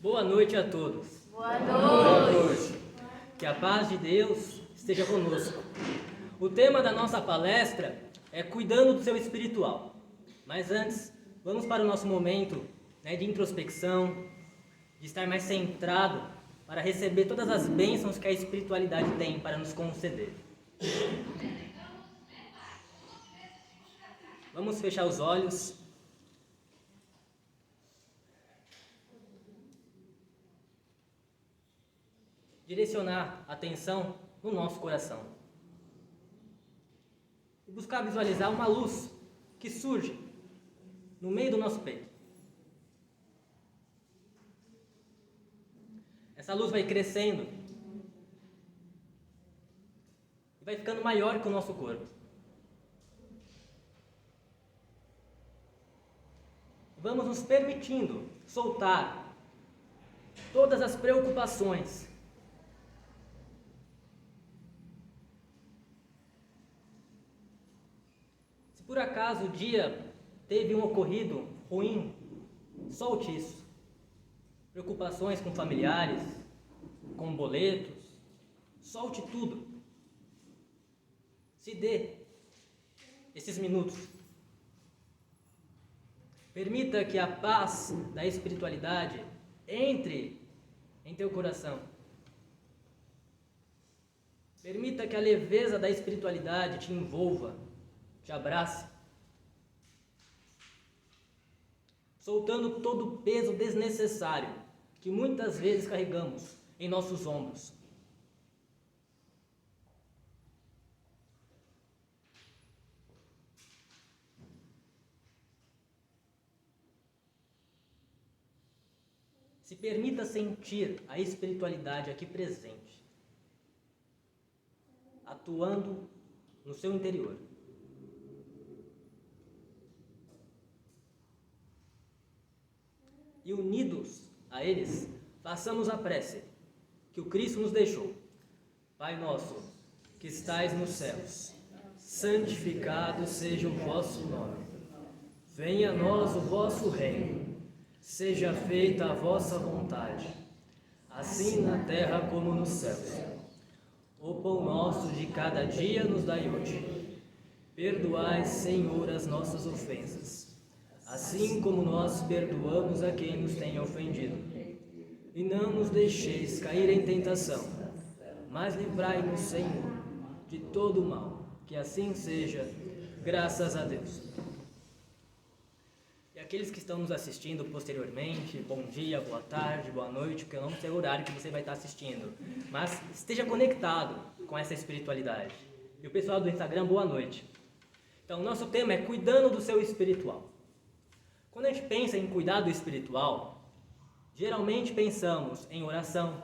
Boa noite a todos. Boa noite. Que a paz de Deus esteja conosco. O tema da nossa palestra é cuidando do seu espiritual. Mas antes, vamos para o nosso momento de introspecção, de estar mais centrado para receber todas as bênçãos que a espiritualidade tem para nos conceder. Vamos fechar os olhos. Direcionar a atenção no nosso coração. E buscar visualizar uma luz que surge no meio do nosso peito. Essa luz vai crescendo e vai ficando maior que o nosso corpo. Vamos nos permitindo soltar todas as preocupações. Se por acaso o dia teve um ocorrido ruim, solte isso. Preocupações com familiares, com boletos, solte tudo. Se dê esses minutos. Permita que a paz da espiritualidade entre em teu coração. Permita que a leveza da espiritualidade te envolva, te abrace, soltando todo o peso desnecessário que muitas vezes carregamos em nossos ombros. Se permita sentir a espiritualidade aqui presente, atuando no seu interior. E unidos a eles, façamos a prece que o Cristo nos deixou. Pai nosso, que estais nos céus, santificado seja o vosso nome. Venha a nós o vosso reino. Seja feita a vossa vontade, assim na terra como nos céus. O pão nosso de cada dia nos dai hoje. Perdoai, Senhor, as nossas ofensas, assim como nós perdoamos a quem nos tem ofendido. E não nos deixeis cair em tentação, mas livrai-nos, Senhor, de todo o mal. Que assim seja, graças a Deus. E aqueles que estão nos assistindo posteriormente, bom dia, boa tarde, boa noite, porque eu não sei o horário que você vai estar assistindo, mas esteja conectado com essa espiritualidade. E o pessoal do Instagram, boa noite. Então, o nosso tema é cuidando do seu espiritual. Quando a gente pensa em cuidar do espiritual, geralmente pensamos em oração,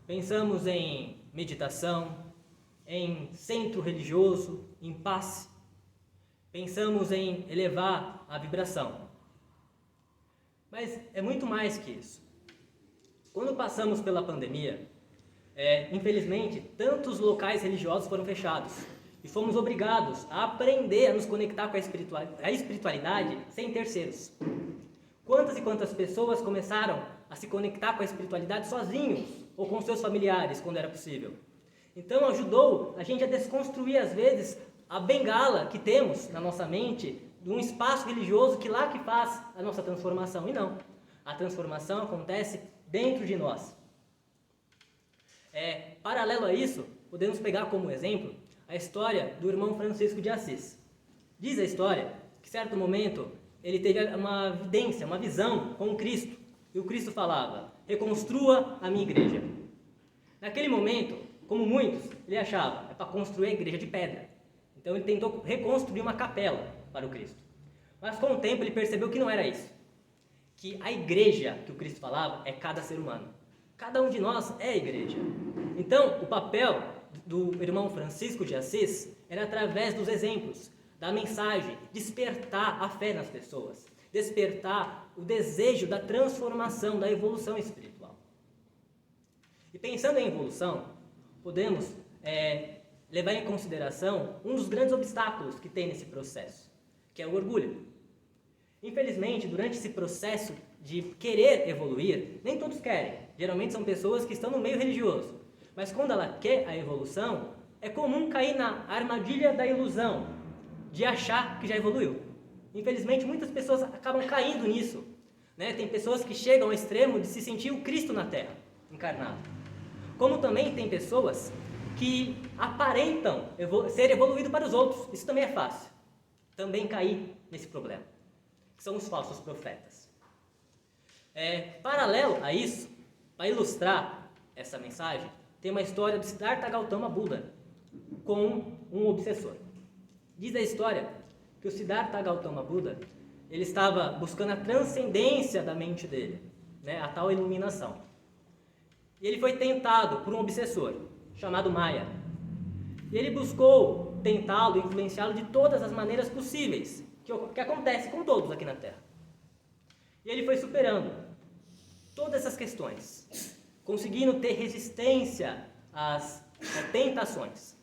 pensamos em meditação, em centro religioso, em passe, pensamos em elevar a vibração. Mas é muito mais que isso. Quando passamos pela pandemia, infelizmente, tantos locais religiosos foram fechados e fomos obrigados a aprender a nos conectar com a espiritualidade sem terceiros. Quantas e quantas pessoas começaram a se conectar com a espiritualidade sozinhos ou com seus familiares, quando era possível? Então ajudou a gente a desconstruir, às vezes, a bengala que temos na nossa mente de um espaço religioso que lá que faz a nossa transformação. E não, a transformação acontece dentro de nós. Paralelo a isso, podemos pegar como exemplo a história do irmão Francisco de Assis. Diz a história que, em certo momento, ele teve uma vidência, uma visão com Cristo. E o Cristo falava: reconstrua a minha igreja. Naquele momento, como muitos, ele achava, é para construir a igreja de pedra. Então ele tentou reconstruir uma capela para o Cristo. Mas com o tempo ele percebeu que não era isso. Que a igreja que o Cristo falava é cada ser humano. Cada um de nós é a igreja. Então o papel do irmão Francisco de Assis era através dos exemplos, da mensagem, despertar a fé nas pessoas, despertar o desejo da transformação, da evolução espiritual. E pensando em evolução, podemos levar em consideração um dos grandes obstáculos que tem nesse processo, que é o orgulho. Infelizmente, durante esse processo de querer evoluir, nem todos querem. Geralmente são pessoas que estão no meio religioso. Mas quando ela quer a evolução, é comum cair na armadilha da ilusão, de achar que já evoluiu. Infelizmente, muitas pessoas acabam caindo nisso. Né? Tem pessoas que chegam ao extremo de se sentir o Cristo na Terra, encarnado. Como também tem pessoas que aparentam ser evoluído para os outros. Isso também é fácil. Também cair nesse problema. Que são os falsos profetas. Paralelo a isso, para ilustrar essa mensagem, tem uma história do Siddhartha Gautama Buda com um obsessor. Diz a história que o Siddhartha Gautama Buda, ele estava buscando a transcendência da mente dele, né, a tal iluminação. E ele foi tentado por um obsessor, chamado Maya. E ele buscou tentá-lo, influenciá-lo de todas as maneiras possíveis, que acontece com todos aqui na Terra. E ele foi superando todas essas questões, conseguindo ter resistência às tentações.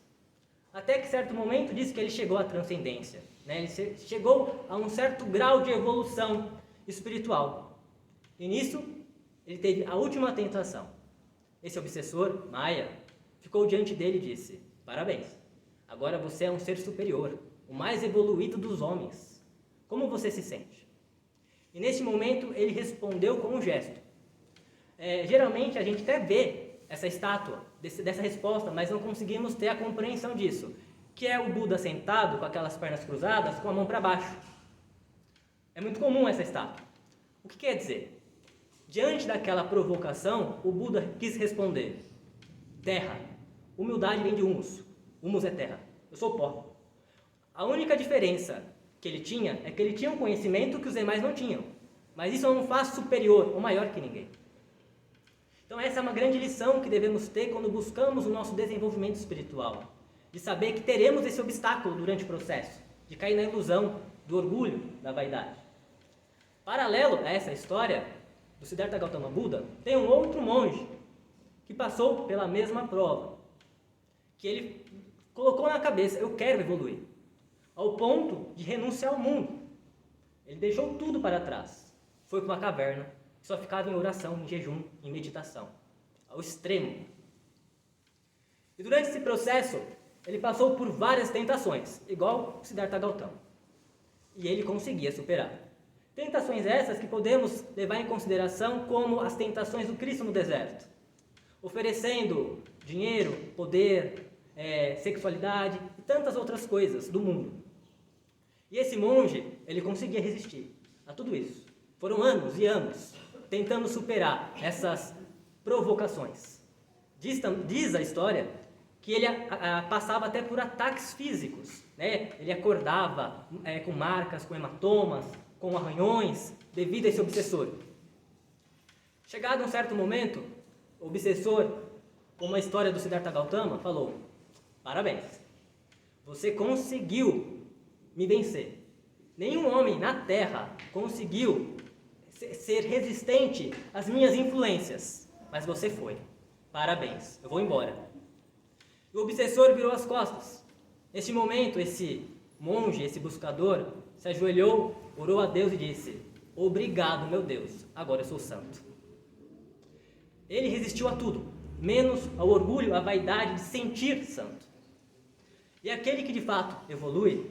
Até que, certo momento, diz que ele chegou à transcendência. Né? Ele chegou a um certo grau de evolução espiritual. E nisso, ele teve a última tentação. Esse obsessor, Maya, ficou diante dele e disse: parabéns, agora você é um ser superior, o mais evoluído dos homens. Como você se sente? E nesse momento, ele respondeu com um gesto. Geralmente, a gente até vê essa estátua, dessa resposta, mas não conseguimos ter a compreensão disso, que é o Buda sentado com aquelas pernas cruzadas, com a mão para baixo. É muito comum essa estátua. O que quer dizer? Diante daquela provocação, o Buda quis responder: terra, humildade vem de humus, humus é terra, eu sou pó. A única diferença que ele tinha é que ele tinha um conhecimento que os demais não tinham, mas isso não faz superior ou maior que ninguém. Então essa é uma grande lição que devemos ter quando buscamos o nosso desenvolvimento espiritual, de saber que teremos esse obstáculo durante o processo, de cair na ilusão do orgulho, da vaidade. Paralelo a essa história do Siddhartha Gautama Buda, tem um outro monge que passou pela mesma prova, que ele colocou na cabeça: eu quero evoluir, ao ponto de renunciar ao mundo. Ele deixou tudo para trás, foi para uma caverna, só ficava em oração, em jejum, em meditação, ao extremo. E durante esse processo, ele passou por várias tentações, igual o Siddhartha Gautama. E ele conseguia superar. Tentações essas que podemos levar em consideração como as tentações do Cristo no deserto, oferecendo dinheiro, poder, sexualidade e tantas outras coisas do mundo. E esse monge, ele conseguia resistir a tudo isso. Foram anos e anos tentando superar essas provocações. Diz a história que ele passava até por ataques físicos, né? Ele acordava com marcas, com hematomas, com arranhões, devido a esse obsessor. Chegado um certo momento, o obsessor, como a história do Siddhartha Gautama, falou: parabéns, você conseguiu me vencer. Nenhum homem na Terra conseguiu ser resistente às minhas influências, mas você foi. Parabéns, eu vou embora. O obsessor virou as costas. Neste momento, esse monge, esse buscador, se ajoelhou, orou a Deus e disse: obrigado, meu Deus, agora eu sou santo. Ele resistiu a tudo, menos ao orgulho, à vaidade de sentir santo. E aquele que de fato evolui,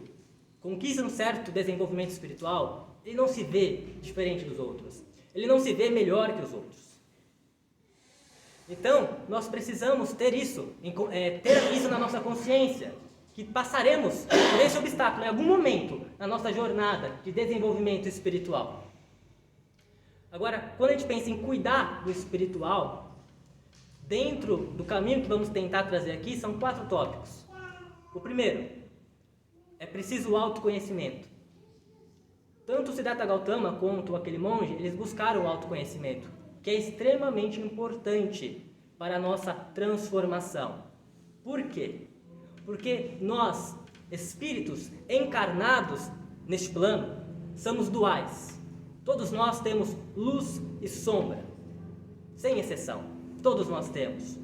conquista um certo desenvolvimento espiritual, ele não se vê diferente dos outros. Ele não se vê melhor que os outros. Então, nós precisamos ter isso na nossa consciência, que passaremos por esse obstáculo em algum momento na nossa jornada de desenvolvimento espiritual. Agora, quando a gente pensa em cuidar do espiritual, dentro do caminho que vamos tentar trazer aqui, são 4 tópicos. O primeiro, é preciso o autoconhecimento. Tanto o Siddhartha Gautama quanto aquele monge, eles buscaram o autoconhecimento, que é extremamente importante para a nossa transformação. Por quê? Porque nós, espíritos encarnados neste plano, somos duais. Todos nós temos luz e sombra, sem exceção. Todos nós temos.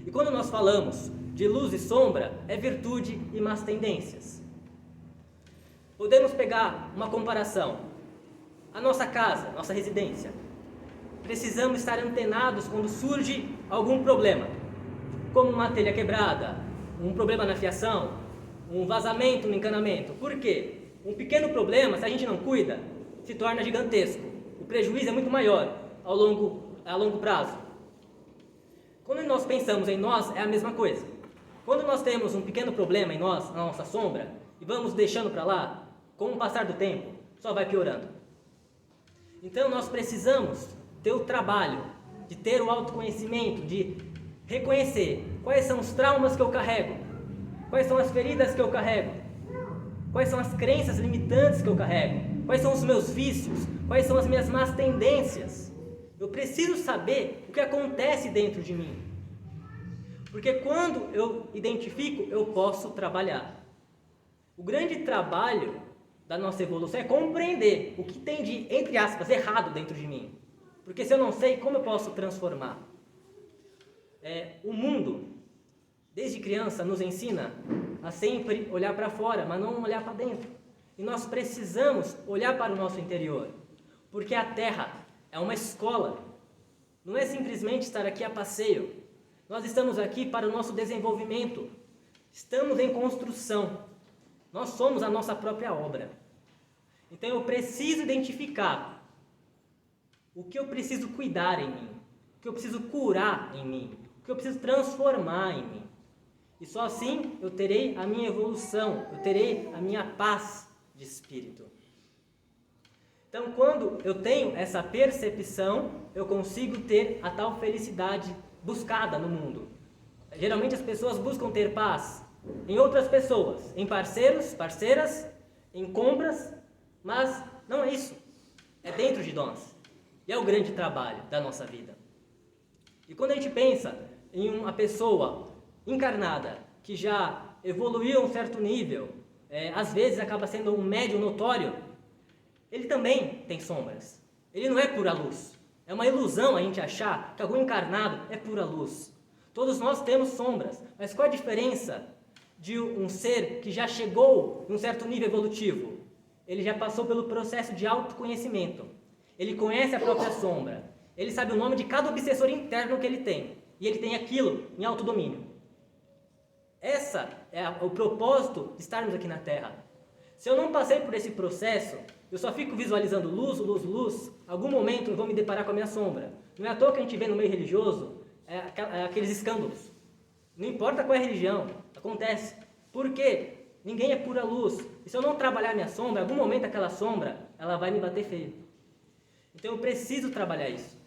E quando nós falamos de luz e sombra, é virtude e más tendências. Podemos pegar uma comparação. a nossa casa, nossa residência. Precisamos estar antenados quando surge algum problema, como uma telha quebrada, um problema na fiação, um vazamento no encanamento. Por quê? Um pequeno problema, se a gente não cuida, se torna gigantesco. O prejuízo é muito maior a longo prazo. Quando nós pensamos em nós, é a mesma coisa. Quando nós temos um pequeno problema em nós, na nossa sombra, e vamos deixando para lá, com o passar do tempo, só vai piorando. Então nós precisamos ter o trabalho de ter o autoconhecimento, de reconhecer quais são os traumas que eu carrego, quais são as feridas que eu carrego, quais são as crenças limitantes que eu carrego, quais são os meus vícios, quais são as minhas más tendências. Eu preciso saber o que acontece dentro de mim. Porque quando eu identifico, eu posso trabalhar. O grande trabalho da nossa evolução é compreender o que tem de, entre aspas, errado dentro de mim. Porque se eu não sei, como eu posso transformar? O mundo, desde criança, nos ensina a sempre olhar para fora, mas não olhar para dentro. E nós precisamos olhar para o nosso interior. Porque a Terra é uma escola. Não é simplesmente estar aqui a passeio. Nós estamos aqui para o nosso desenvolvimento. Estamos em construção. Nós somos a nossa própria obra. Então eu preciso identificar o que eu preciso cuidar em mim, o que eu preciso curar em mim, o que eu preciso transformar em mim. E só assim eu terei a minha evolução, eu terei a minha paz de espírito. Então, quando eu tenho essa percepção, eu consigo ter a tal felicidade buscada no mundo. Geralmente as pessoas buscam ter paz em outras pessoas, em parceiros, parceiras, em compras, mas não é isso. É dentro de nós. E é o grande trabalho da nossa vida. E quando a gente pensa em uma pessoa encarnada que já evoluiu a um certo nível, às vezes acaba sendo um médium notório, ele também tem sombras. Ele não é pura luz. É uma ilusão a gente achar que algum encarnado é pura luz. Todos nós temos sombras, mas qual a diferença de um ser que já chegou em um certo nível evolutivo? Ele já passou pelo processo de autoconhecimento. Ele conhece a própria sombra. Ele sabe o nome de cada obsessor interno que ele tem. E ele tem aquilo em autodomínio. Esse é o propósito de estarmos aqui na Terra. Se eu não passei por esse processo, eu só fico visualizando luz, luz, luz, algum momento eu vou me deparar com a minha sombra. Não é à toa que a gente vê no meio religioso aqueles escândalos. Não importa qual é a religião, acontece. Por quê? Ninguém é pura luz. E se eu não trabalhar minha sombra, em algum momento aquela sombra, ela vai me bater feio. Então eu preciso trabalhar isso.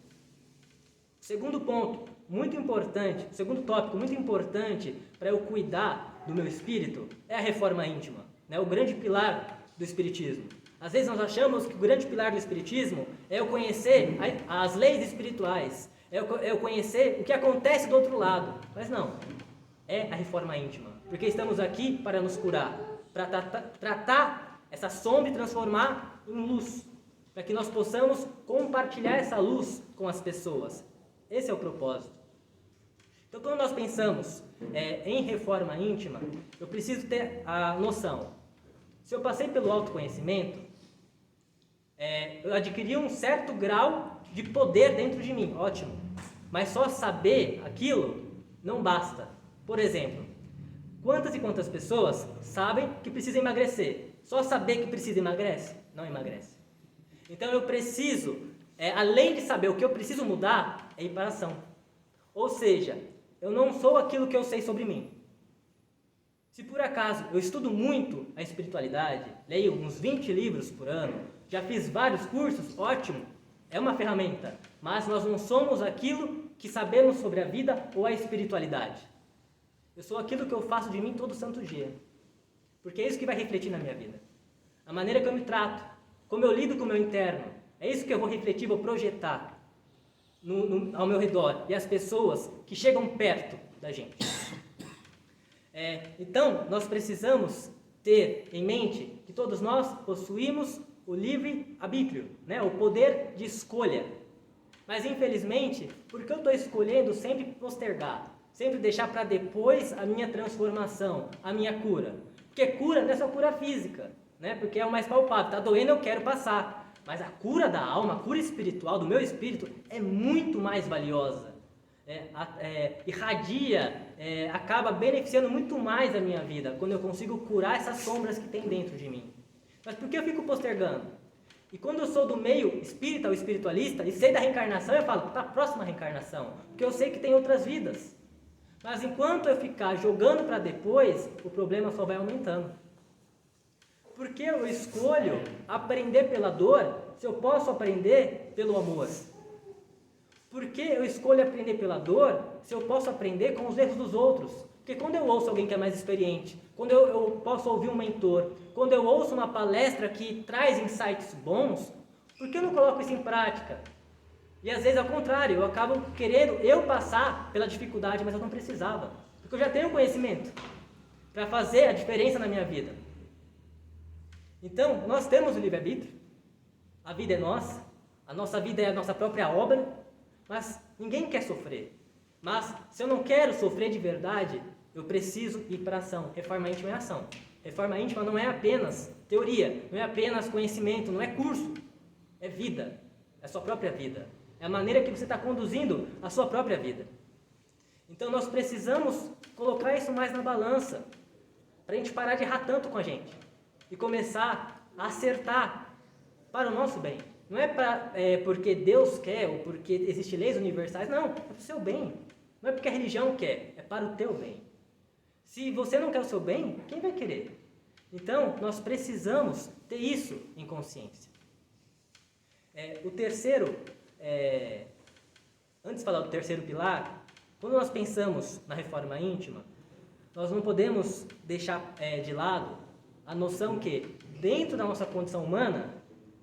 O segundo ponto, muito importante, o segundo tópico muito importante para eu cuidar do meu espírito é a reforma íntima, né? O grande pilar do espiritismo. Às vezes nós achamos que o grande pilar do espiritismo é eu conhecer as leis espirituais, é eu conhecer o que acontece do outro lado. Mas não, é a reforma íntima. Porque estamos aqui para nos curar, para tratar essa sombra e transformar em luz, para que nós possamos compartilhar essa luz com as pessoas. Esse é o propósito. Então, quando nós pensamos em reforma íntima, eu preciso ter a noção. Se eu passei pelo autoconhecimento, eu adquiri um certo grau de poder dentro de mim, ótimo. Mas só saber aquilo não basta. Por exemplo, quantas e quantas pessoas sabem que precisa emagrecer? Só saber que precisa emagrece? Não emagrece. Então eu preciso, além de saber o que eu preciso mudar, é ir para a ação. Ou seja, eu não sou aquilo que eu sei sobre mim. Se por acaso eu estudo muito a espiritualidade, leio uns 20 livros por ano, já fiz vários cursos, ótimo, é uma ferramenta, mas nós não somos aquilo que sabemos sobre a vida ou a espiritualidade. Eu sou aquilo que eu faço de mim todo santo dia, porque é isso que vai refletir na minha vida. A maneira que eu me trato, como eu lido com o meu interno, é isso que eu vou refletir, vou projetar ao meu redor e as pessoas que chegam perto da gente. Então, nós precisamos ter em mente que todos nós possuímos o livre-arbítrio, né? O poder de escolha. Mas, infelizmente, porque eu estou escolhendo sempre postergar, sempre deixar para depois a minha transformação, a minha cura. Porque cura não é só cura física, né? Porque é o mais palpável. Está doendo, eu quero passar. Mas a cura da alma, a cura espiritual do meu espírito é muito mais valiosa. Irradia, acaba beneficiando muito mais a minha vida quando eu consigo curar essas sombras que tem dentro de mim. Mas por que eu fico postergando? E quando eu sou do meio espírita ou espiritualista e sei da reencarnação, eu falo, está próxima à reencarnação, porque eu sei que tem outras vidas. Mas enquanto eu ficar jogando para depois, o problema só vai aumentando. Por que eu escolho aprender pela dor se eu posso aprender pelo amor? Por que eu escolho aprender pela dor se eu posso aprender com os erros dos outros? Porque quando eu ouço alguém que é mais experiente, quando eu posso ouvir um mentor, quando eu ouço uma palestra que traz insights bons, por que eu não coloco isso em prática? E às vezes ao contrário, eu acabo querendo passar pela dificuldade, mas eu não precisava. Porque eu já tenho conhecimento para fazer a diferença na minha vida. Então, nós temos o livre-arbítrio, a vida é nossa, a nossa vida é a nossa própria obra, mas ninguém quer sofrer. Mas se eu não quero sofrer de verdade, eu preciso ir para a ação. Reforma íntima é ação. Reforma íntima não é apenas teoria, não é apenas conhecimento, não é curso. É vida, é a sua própria vida. É a maneira que você está conduzindo a sua própria vida. Então nós precisamos colocar isso mais na balança, para a gente parar de errar tanto com a gente e começar a acertar para o nosso bem. Não é porque Deus quer ou porque existem leis universais, não, é para o seu bem. Não é porque a religião quer, é para o teu bem. Se você não quer o seu bem, quem vai querer? Então, nós precisamos ter isso em consciência. O terceiro, antes de falar do terceiro pilar, quando nós pensamos na reforma íntima, nós não podemos deixar de lado a noção que, dentro da nossa condição humana,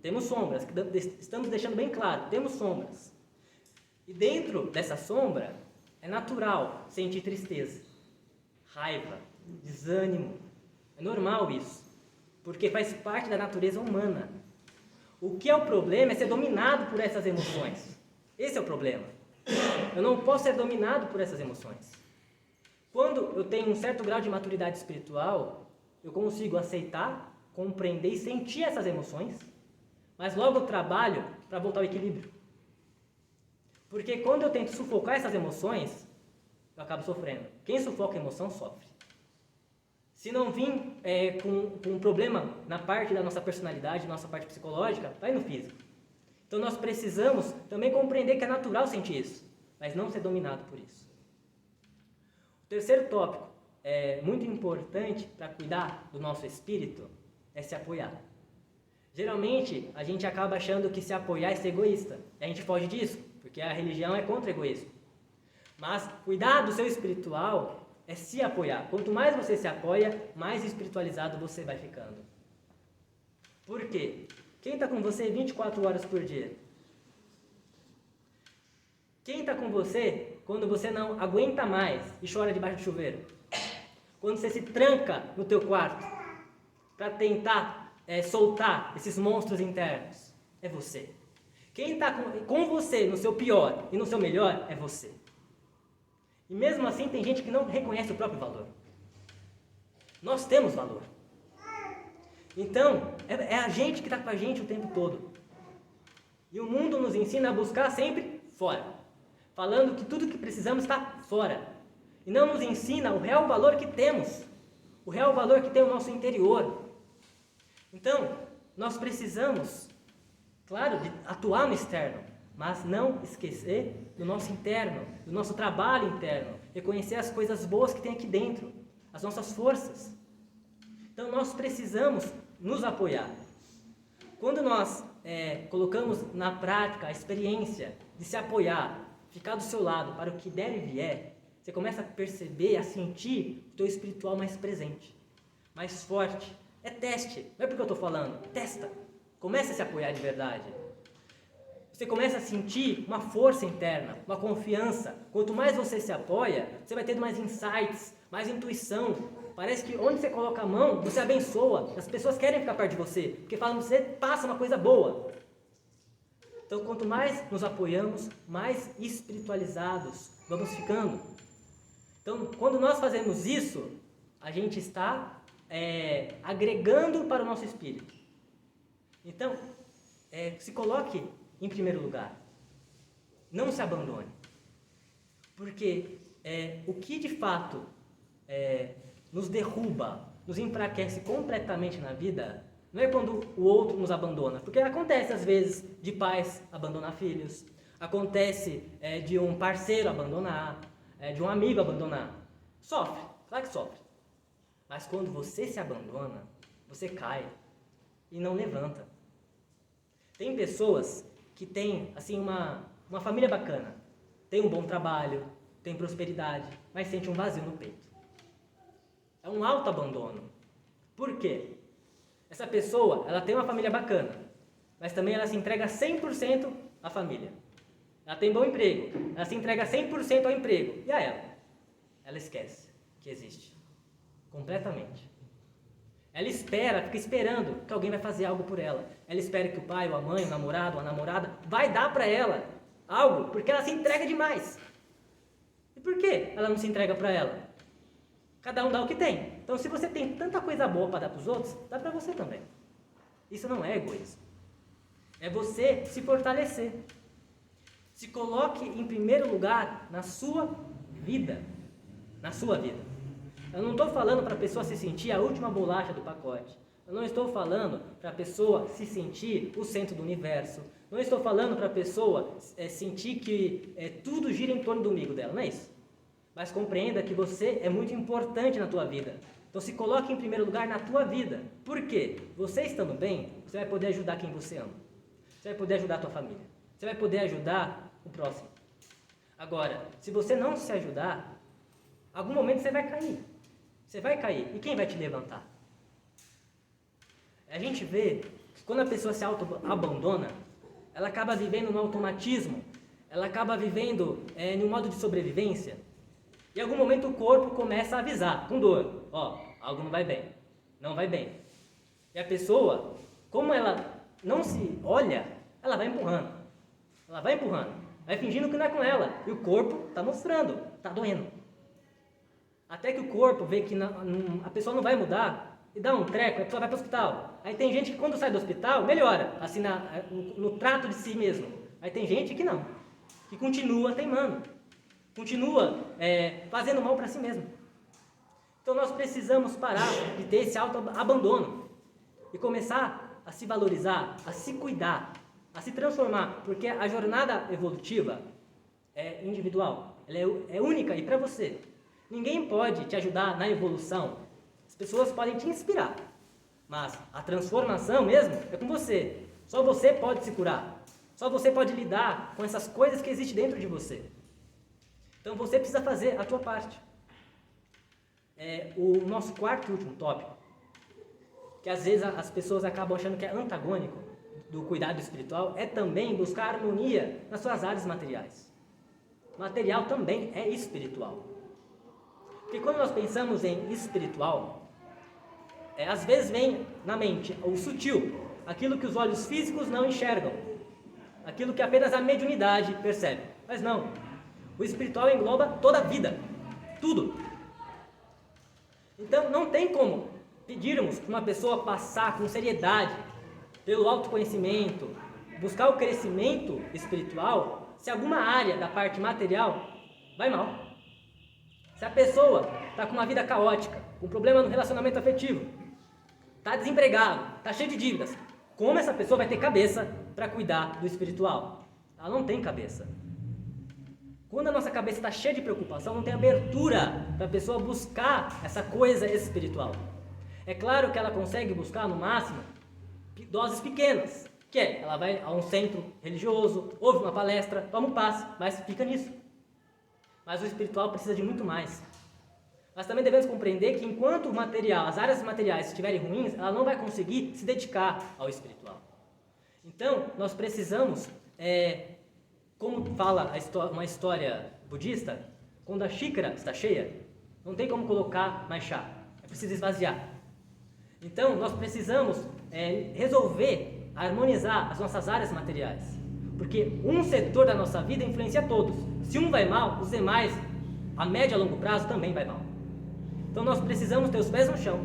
temos sombras, que estamos deixando bem claro, temos sombras. E dentro dessa sombra, é natural sentir tristeza, raiva, desânimo. É normal isso, porque faz parte da natureza humana. O que é o problema é ser dominado por essas emoções. Esse é o problema. Eu não posso ser dominado por essas emoções. Quando eu tenho um certo grau de maturidade espiritual, eu consigo aceitar, compreender e sentir essas emoções, mas logo eu trabalho para voltar ao equilíbrio. Porque quando eu tento sufocar essas emoções, eu acabo sofrendo. Quem sufoca a emoção, sofre. Se não vir com um problema na parte da nossa personalidade, nossa parte psicológica, vai no físico. Então nós precisamos também compreender que é natural sentir isso, mas não ser dominado por isso. O terceiro tópico, muito importante para cuidar do nosso espírito, é se apoiar. Geralmente, a gente acaba achando que se apoiar é ser egoísta. E a gente foge disso, porque a religião é contra o egoísmo. Mas cuidar do seu espiritual é se apoiar. Quanto mais você se apoia, mais espiritualizado você vai ficando. Por quê? Quem está com você 24 horas por dia? Quem está com você quando você não aguenta mais e chora debaixo do chuveiro? Quando você se tranca no teu quarto para tentar soltar esses monstros internos? É você. Quem está com você no seu pior e no seu melhor é você. E mesmo assim tem gente que não reconhece o próprio valor. Nós temos valor. Então, é a gente que está com a gente o tempo todo. E o mundo nos ensina a buscar sempre fora. Falando que tudo que precisamos está fora. E não nos ensina o real valor que temos. O real valor que tem o nosso interior. Então, nós precisamos, claro, de atuar no externo, mas não esquecer do nosso interno, do nosso trabalho interno, reconhecer as coisas boas que tem aqui dentro, as nossas forças. Então, nós precisamos nos apoiar. Quando nós colocamos na prática a experiência de se apoiar, ficar do seu lado para o que der e vier, você começa a perceber, a sentir o teu espiritual mais presente, mais forte. É teste, não é porque eu estou falando, testa. Comece a se apoiar de verdade. Você começa a sentir uma força interna, uma confiança. Quanto mais você se apoia, você vai tendo mais insights, mais intuição. Parece que onde você coloca a mão, você abençoa. As pessoas querem ficar perto de você, porque falam que você passa uma coisa boa. Então, quanto mais nos apoiamos, mais espiritualizados vamos ficando. Então, quando nós fazemos isso, a gente está agregando para o nosso espírito. Então, se coloque em primeiro lugar. Não se abandone. Porque o que de fato nos derruba, nos enfraquece completamente na vida, não é quando o outro nos abandona. Porque acontece às vezes de pais abandonar filhos, acontece de um parceiro abandonar, de um amigo abandonar. Sofre, claro que sofre. Mas quando você se abandona, você cai e não levanta. Tem pessoas que têm assim, uma família bacana, tem um bom trabalho, tem prosperidade, mas sente um vazio no peito. É um autoabandono. Por quê? Essa pessoa, ela tem uma família bacana, mas também ela se entrega 100% à família. Ela tem bom emprego, ela se entrega 100% ao emprego. E a ela? Ela esquece que existe. Completamente. Ela fica esperando que alguém vai fazer algo por ela. Ela espera que o pai, ou a mãe, o namorado, ou a namorada vai dar para ela algo, porque ela se entrega demais. E por que ela não se entrega para ela? Cada um dá o que tem. Então, se você tem tanta coisa boa para dar para os outros, dá para você também. Isso não é egoísmo. É você se fortalecer. Se coloque em primeiro lugar na sua vida. Na sua vida. Eu não estou falando para a pessoa se sentir a última bolacha do pacote. Eu não estou falando para a pessoa se sentir o centro do universo. Não estou falando para a pessoa sentir que tudo gira em torno do umbigo dela. Não é isso. Mas compreenda que você é muito importante na tua vida. Então se coloque em primeiro lugar na tua vida. Por quê? Você estando bem, você vai poder ajudar quem você ama. Você vai poder ajudar a tua família. Você vai poder ajudar o próximo. Agora, se você não se ajudar, algum momento você vai cair. Você vai cair. E quem vai te levantar? A gente vê que quando a pessoa se auto-abandona, ela acaba vivendo no automatismo. Ela acaba vivendo no modo de sobrevivência. E em algum momento o corpo começa a avisar, com dor. Algo não vai bem. Não vai bem. E a pessoa, como ela não se olha, ela vai empurrando. Ela vai empurrando. Vai fingindo que não é com ela. E o corpo está mostrando. Está doendo. Até que o corpo vê que a pessoa não vai mudar e dá um treco, a pessoa vai para o hospital. Aí tem gente que quando sai do hospital, melhora, assim, no trato de si mesmo. Aí tem gente que não. Que continua teimando. Continua fazendo mal para si mesmo. Então nós precisamos parar de ter esse autoabandono e começar a se valorizar, a se cuidar, a se transformar, porque a jornada evolutiva é individual, ela é única e para você. Ninguém pode te ajudar na evolução. As pessoas podem te inspirar, mas a transformação mesmo é com você. Só você pode se curar. Só você pode lidar com essas coisas que existem dentro de você. Então você precisa fazer a tua parte. O nosso quarto e último tópico, que às vezes as pessoas acabam achando que é antagônico do cuidado espiritual, é também buscar harmonia nas suas áreas materiais. Material também é espiritual. Porque quando nós pensamos em espiritual, às vezes vem na mente o sutil, aquilo que os olhos físicos não enxergam, aquilo que apenas a mediunidade percebe. Mas não. O espiritual engloba toda a vida, tudo. Então não tem como pedirmos para uma pessoa passar com seriedade pelo autoconhecimento, buscar o crescimento espiritual, se alguma área da parte material vai mal. Se a pessoa está com uma vida caótica, com problema no relacionamento afetivo, está desempregado, está cheio de dívidas, como essa pessoa vai ter cabeça para cuidar do espiritual? Ela não tem cabeça. Quando a nossa cabeça está cheia de preocupação, não tem abertura para a pessoa buscar essa coisa espiritual. É claro que ela consegue buscar, no máximo, doses pequenas. Ela vai a um centro religioso, ouve uma palestra, toma um passe, mas fica nisso. Mas o espiritual precisa de muito mais. Nós também devemos compreender que enquanto o material, as áreas materiais estiverem ruins, ela não vai conseguir se dedicar ao espiritual. Então, nós precisamos... como fala uma história budista, quando a xícara está cheia, não tem como colocar mais chá, é preciso esvaziar. Então, nós precisamos resolver, harmonizar as nossas áreas materiais, porque um setor da nossa vida influencia todos. Se um vai mal, os demais, a médio e a longo prazo, também vai mal. Então, nós precisamos ter os pés no chão.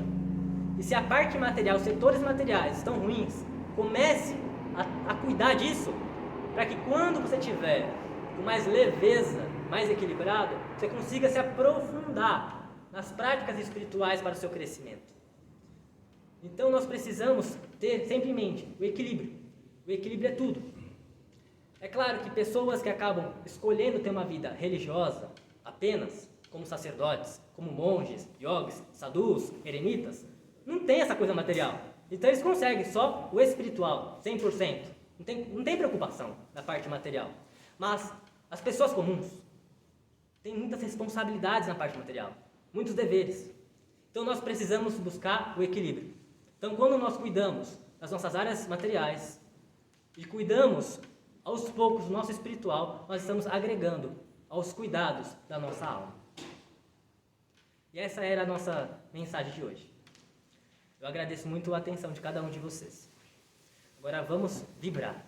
E se a parte material, os setores materiais estão ruins, comece a cuidar disso, para que quando você tiver com mais leveza, mais equilibrado, você consiga se aprofundar nas práticas espirituais para o seu crescimento. Então nós precisamos ter sempre em mente o equilíbrio. O equilíbrio é tudo. É claro que pessoas que acabam escolhendo ter uma vida religiosa apenas, como sacerdotes, como monges, yogis, sadhus, eremitas, não tem essa coisa material. Então eles conseguem só o espiritual, 100%. Não tem preocupação na parte material. Mas as pessoas comuns têm muitas responsabilidades na parte material, muitos deveres. Então nós precisamos buscar o equilíbrio. Então quando nós cuidamos das nossas áreas materiais e cuidamos aos poucos do nosso espiritual, nós estamos agregando aos cuidados da nossa alma. E essa era a nossa mensagem de hoje. Eu agradeço muito a atenção de cada um de vocês. Agora vamos vibrar.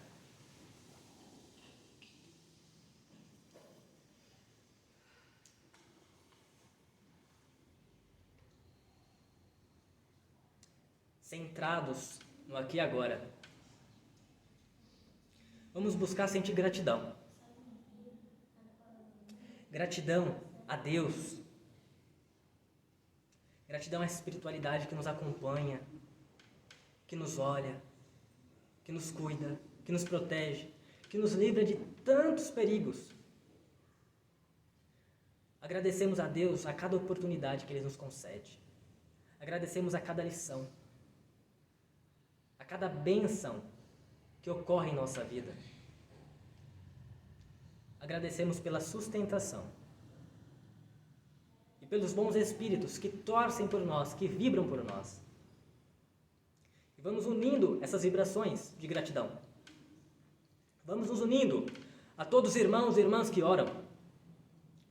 Centrados no aqui e agora. Vamos buscar sentir gratidão. Gratidão a Deus. Gratidão à espiritualidade que nos acompanha, que nos olha, que nos cuida, que nos protege, que nos livra de tantos perigos. Agradecemos a Deus a cada oportunidade que Ele nos concede. Agradecemos a cada lição, a cada bênção que ocorre em nossa vida. Agradecemos pela sustentação e pelos bons espíritos que torcem por nós, que vibram por nós. E vamos unindo essas vibrações de gratidão. Vamos nos unindo a todos os irmãos e irmãs que oram,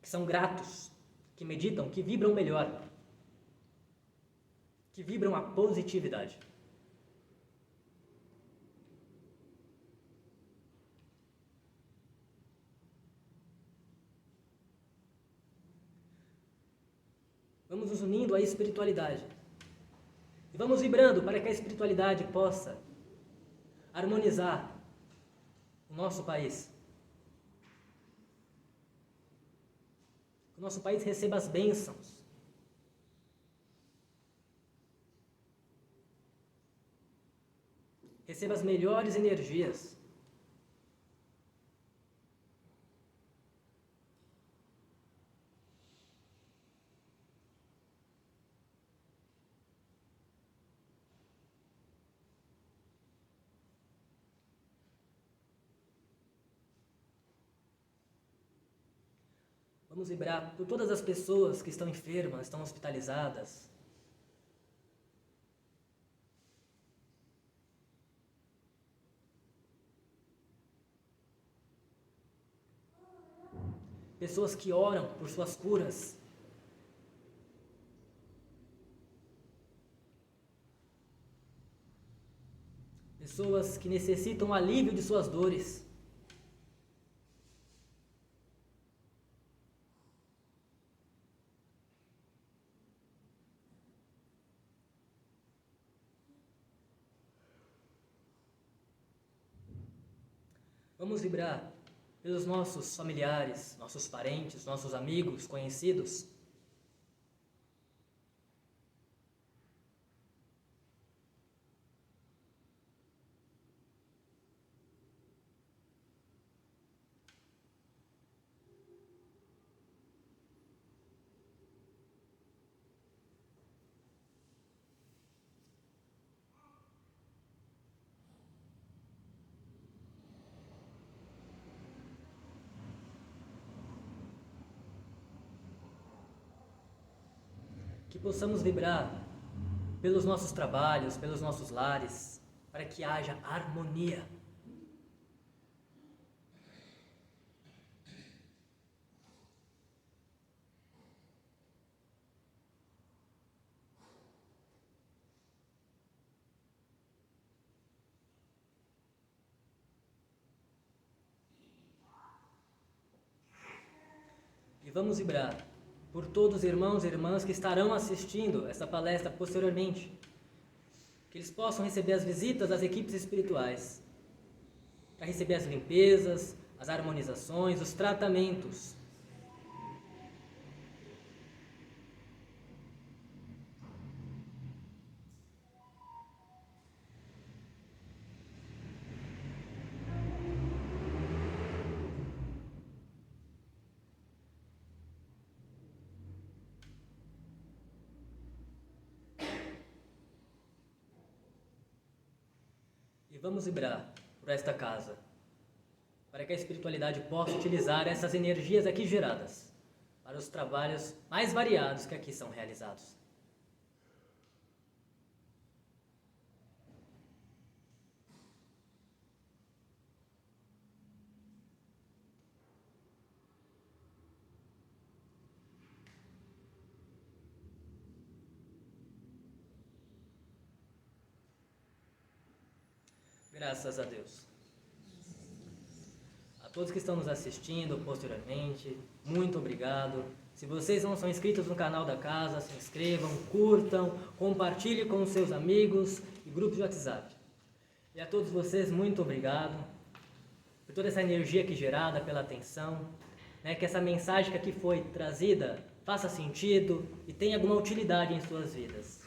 que são gratos, que meditam, que vibram melhor, que vibram a positividade. Vamos nos unindo à espiritualidade. E vamos vibrando para que a espiritualidade possa harmonizar o nosso país. Que o nosso país receba as bênçãos. Receba as melhores energias. Vamos vibrar por todas as pessoas que estão enfermas, estão hospitalizadas. Pessoas que oram por suas curas. Pessoas que necessitam alívio de suas dores. Vamos vibrar pelos nossos familiares, nossos parentes, nossos amigos, conhecidos. Que possamos vibrar pelos nossos trabalhos, pelos nossos lares, para que haja harmonia. E vamos vibrar por todos os irmãos e irmãs que estarão assistindo essa palestra posteriormente. Que eles possam receber as visitas das equipes espirituais. para receber as limpezas, as harmonizações, os tratamentos. E vamos vibrar por esta casa, para que a espiritualidade possa utilizar essas energias aqui geradas para os trabalhos mais variados que aqui são realizados. Graças a Deus. A todos que estão nos assistindo posteriormente, muito obrigado. Se vocês não são inscritos no canal da casa, se inscrevam, curtam, compartilhem com os seus amigos e grupos de WhatsApp. E a todos vocês, muito obrigado por toda essa energia aqui gerada, pela atenção, que essa mensagem que aqui foi trazida faça sentido e tenha alguma utilidade em suas vidas.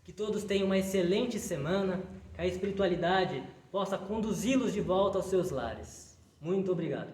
Que todos tenham uma excelente semana, que a espiritualidade possa conduzi-los de volta aos seus lares. Muito obrigado.